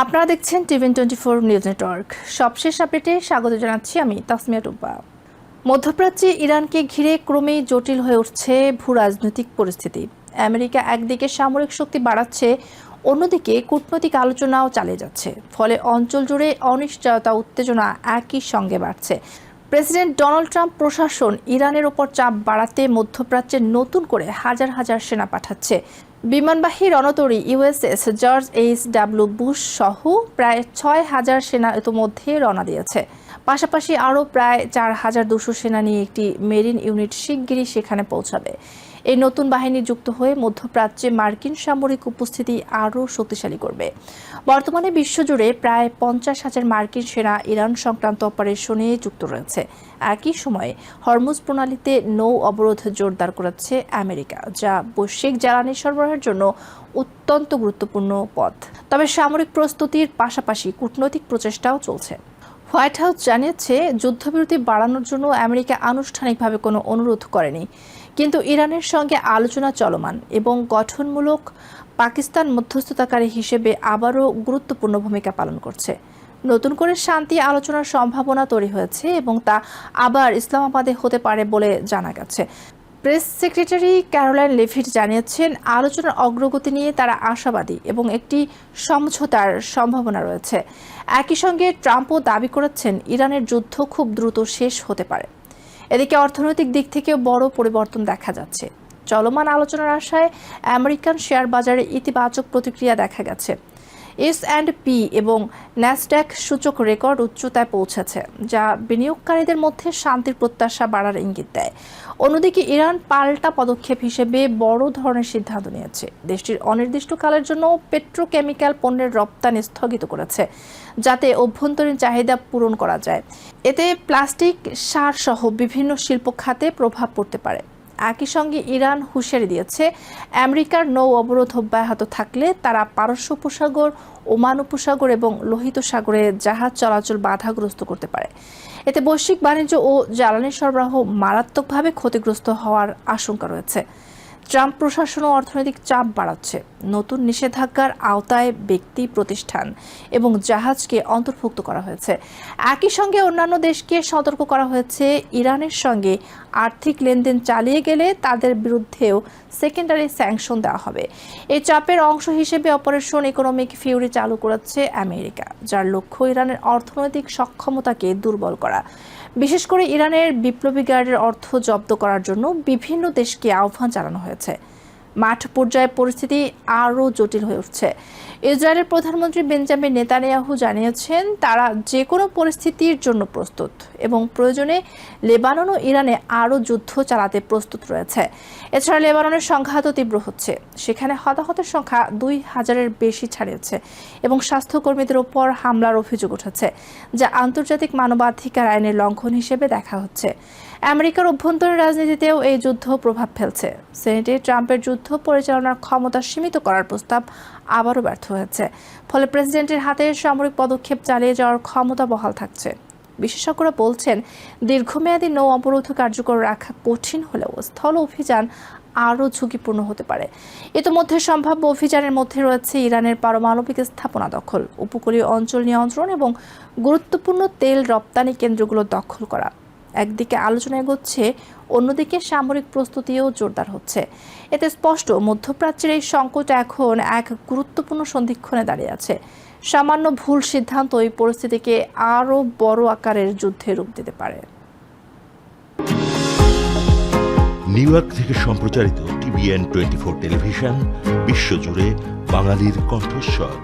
আপনারা দেখছেন TVN24 news network. সবশেষ আপডেটে স্বাগত জানাচ্ছি আমি তাসমিয়া টুম্পা। মধ্যপ্রাচ্যে ইরানকে ঘিরে ক্রমেই জটিল হয়ে উঠছে ভূরাজনৈতিক পরিস্থিতি। আমেরিকা একদিকে সামরিক শক্তি বাড়াচ্ছে, অন্যদিকে কূটনৈতিক আলোচনাও চালিয়ে যাচ্ছে। ফলে অঞ্চল জুড়ে অনিশ্চয়তা উত্তেজনা একই সঙ্গে বাড়ছে। প্রেসিডেন্ট ডোনাল্ড ট্রাম্প প্রশাসন ইরানের ওপর চাপ বাড়াতে মধ্যপ্রাচ্যে নতুন করে হাজার হাজার সেনা পাঠাচ্ছে। বিমানবাহী রণতরী ইউএসএস জর্জ এইচ.ডব্লিউ. বুশ সহ প্রায় 6,000 সেনা ইতোমধ্যে রওনা দিয়েছে। পাশাপাশি আরও প্রায় 4,200 সেনা নিয়ে একটি মেরিন ইউনিট শিগগিরই সেখানে পৌঁছাবে। এই নতুন বাহিনী যুক্ত হয়ে মধ্যপ্রাচ্যে মার্কিন সামরিক উপস্থিতি আরও শক্তিশালী করবে। বর্তমানে বিশ্বজুড়ে প্রায় 50,000 মার্কিন সেনা ইরান সংক্রান্ত অপারেশনে যুক্ত রয়েছে। একই সময়ে হরমুজ প্রণালীতে নৌ অবরোধ জোরদার করেছে আমেরিকা, যা বৈশ্বিক জ্বালানি সরবরাহের জন্য অত্যন্ত গুরুত্বপূর্ণ পথ। তবে সামরিক প্রস্তুতির পাশাপাশি কূটনৈতিক প্রচেষ্টাও চলছে। হোয়াইট হাউস জানিয়েছে, যুদ্ধবিরতি বাড়ানোর জন্য আমেরিকা আনুষ্ঠানিকভাবে কোনো অনুরোধ করেনি, কিন্তু ইরানের সঙ্গে আলোচনা চলমান এবং গঠনমূলক পাকিস্তান মধ্যস্থতাকারী হিসেবে আবারও গুরুত্বপূর্ণ ভূমিকা পালন করছে। নতুন করে শান্তি আলোচনার সম্ভাবনা তৈরি হয়েছে এবং তা আবার ইসলামাবাদে হতে পারে বলে জানা গেছে। প্রেস সেক্রেটারি ক্যারোলাইন লেভিট জানিয়েছেন, আলোচনার অগ্রগতি নিয়ে তারা আশাবাদী এবং একটি সমঝোতার সম্ভাবনা রয়েছে। একই সঙ্গে ট্রাম্পও দাবি করেছেন, ইরানের যুদ্ধ খুব দ্রুত শেষ হতে পারে। এদিকে অর্থনৈতিক দিক থেকেও বড় পরিবর্তন দেখা যাচ্ছে। চলমান আলোচনার আশায় আমেরিকান শেয়ার বাজারে ইতিবাচক প্রতিক্রিয়া দেখা গেছে। S&P এবং ন্যাসড্যাক সূচক রেকর্ড উচ্চতায় পৌঁছেছে, যা বিনিয়োগকারীদের মধ্যে শান্তির প্রত্যাশা বাড়ার ইঙ্গিত দেয়। অন্যদিকে ইরান পাল্টা পদক্ষেপ হিসেবে বড় ধরনের সিদ্ধান্ত নিয়েছে। দেশটির অনির্দিষ্টকালের জন্য পেট্রোকেমিক্যাল পণ্যের রপ্তানি স্থগিত করেছে, যাতে অভ্যন্তরীণ চাহিদা পূরণ করা যায়। এতে প্লাস্টিক, সার সহ বিভিন্ন শিল্প খাতে প্রভাব পড়তে পারে। একই সঙ্গে ইরান হুঁশিয়ারি দিয়েছে, আমেরিকার নৌ অবরোধ অব্যাহত থাকলে তারা পারস্য উপসাগর, ওমান উপসাগর এবং লোহিত সাগরে জাহাজ চলাচল বাধাগ্রস্ত করতে পারে। এতে বৈশ্বিক বাণিজ্য ও জ্বালানি সরবরাহ মারাত্মকভাবে ক্ষতিগ্রস্ত হওয়ার আশঙ্কা রয়েছে। ট্রাম্প প্রশাসনও অর্থনৈতিক চাপ বাড়াচ্ছে। নতুন নিষেধাজ্ঞার আওতায় ব্যক্তি, প্রতিষ্ঠান এবং জাহাজকে অন্তর্ভুক্ত করা হয়েছে। একই সঙ্গে অন্যান্য দেশকে সতর্ক করা হয়েছে, ইরানের সঙ্গে আর্থিক লেনদেন চালিয়ে গেলে তাদের বিরুদ্ধেও সেকেন্ডারি স্যাংশন দেওয়া হবে। এই চাপের অংশ হিসেবে অপারেশন ইকোনমিক ফিউরি চালু করেছে আমেরিকা, যার লক্ষ্য ইরানের অর্থনৈতিক সক্ষমতাকে দুর্বল করা। বিশেষ করে ইরানের বিপ্লবী গার্ডের অর্থ জব্দ করার জন্য বিভিন্ন দেশকে আহ্বান জানানো হয়েছে। মাঠ পর্যায়ে পরিস্থিতি আরও জটিল হয়ে উঠছে। ইসরায়েলের প্রধানমন্ত্রী বেঞ্জামিন নেতানিয়াহু জানিয়েছেন, তারা যে কোনো পরিস্থিতির জন্য প্রস্তুত এবং প্রয়োজনে লেবানন ও ইরানে আরও যুদ্ধ চালাতে প্রস্তুত রয়েছে। এছাড়া লেবাননের সংঘাতও তীব্র হচ্ছে। সেখানে হতাহতের সংখ্যা 2,000-এর বেশি ছাড়িয়েছে এবং স্বাস্থ্যকর্মীদের ওপর হামলার অভিযোগ উঠেছে, যা আন্তর্জাতিক মানবাধিকার আইনের লঙ্ঘন হিসেবে দেখা হচ্ছে। আমেরিকার অভ্যন্তরীণ রাজনীতিতেও এই যুদ্ধ প্রভাব ফেলছে। সেনেটে ট্রাম্পের যুদ্ধ পরিচালনার ক্ষমতা সীমিত করার প্রস্তাব আবারও ব্যর্থ হয়েছে। ফলে প্রেসিডেন্টের হাতে সামরিক পদক্ষেপ চালিয়ে যাওয়ার ক্ষমতা বহাল থাকছে। বিশেষজ্ঞরা বলছেন, দীর্ঘমেয়াদী নৌ অবরোধ কার্যকর রাখা কঠিন হলেও স্থল অভিযান আরও ঝুঁকিপূর্ণ হতে পারে। ইতিমধ্যে সম্ভাব্য অভিযানের মধ্যে রয়েছে ইরানের পারমাণবিক স্থাপনা দখল, উপকূলীয় অঞ্চল নিয়ন্ত্রণ এবং গুরুত্বপূর্ণ তেল রপ্তানি কেন্দ্রগুলো দখল করা। একদিকে আলোচনা এগোচ্ছে, অন্যদিকে সামরিক প্রস্তুতিও জোরদার হচ্ছে। এতে স্পষ্ট, মধ্যপ্রাচ্যের এই সংকট এখন এক গুরুত্বপূর্ণ সন্ধিক্ষণে দাঁড়িয়ে আছে। সামান্য ভুল সিদ্ধান্ত এই পরিস্থিতিকে আরও বড় আকারের যুদ্ধে রূপ দিতে পারে। নিউ ইয়র্ক থেকে সম্প্রচারিত TVN24 টেলিভিশন, বিশ্বজুড়ে বাঙালির কণ্ঠস্বর।